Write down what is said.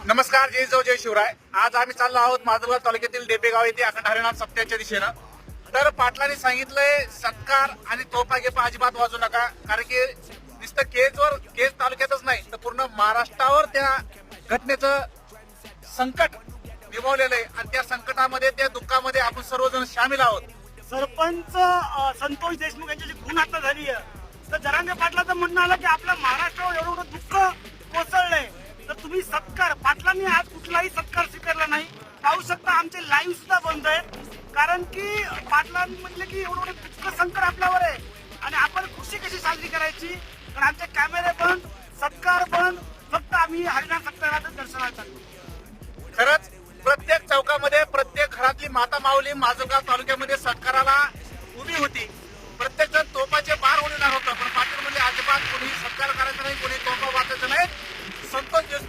नमस्कार, जय जो जय शिवराय. आज आम्ही चाललो आहोत माजलगाव तालुक्यातील डेपेगाव येथे अखंड हरिनाम सप्त्याच्या दिशेनं. तर पाटलांनी सांगितलंय सत्कार आणि तोफा गेपा अजिबात वाजू नका, कारण की नुसतं केज तालुक्यातच नाही तर पूर्ण महाराष्ट्रावर त्या घटनेचं संकट निभवलेलं आहे आणि त्या संकटामध्ये त्या दुःखामध्ये आपण सर्वजण सामील आहोत. सरपंच संतोष देशमुख यांची जी खून हत्या झाली आहे, तर जरांगे पाटलाचं म्हणणं आलं की आपल्या महाराष्ट्रावर एवढं मोठं दुःख कोसळलंय, तर तुम्ही सत्कार, पाटलांनी आज कुठलाही सत्कार स्वीकारला नाही. पाहू शकता आमचे लाईव्ह सुद्धा बंद आहेत, कारण की पाटलांनी म्हटलं की एवढं मोठं दुःख संकट आपल्यावर आहे आणि आपण खुशी कशी साजरी करायची, तर आमचे कॅमेरे बंद, सत्कार बंद, फक्त आम्ही हरिनाम सत्काराचं दर्शनाला चाललो. खरंच प्रत्येक चौकामध्ये प्रत्येक घरातली माता माऊली माजलगाव तालुक्यामध्ये सत्काराला उभी होती. प्रत्येक जण तोफाचे बार उडवणार होतं, पण पाटील म्हणजे अजिबात कोणी सत्कार करायचा नाही, कोणी तोफा वाचायचा नाही. संतोष देशमुख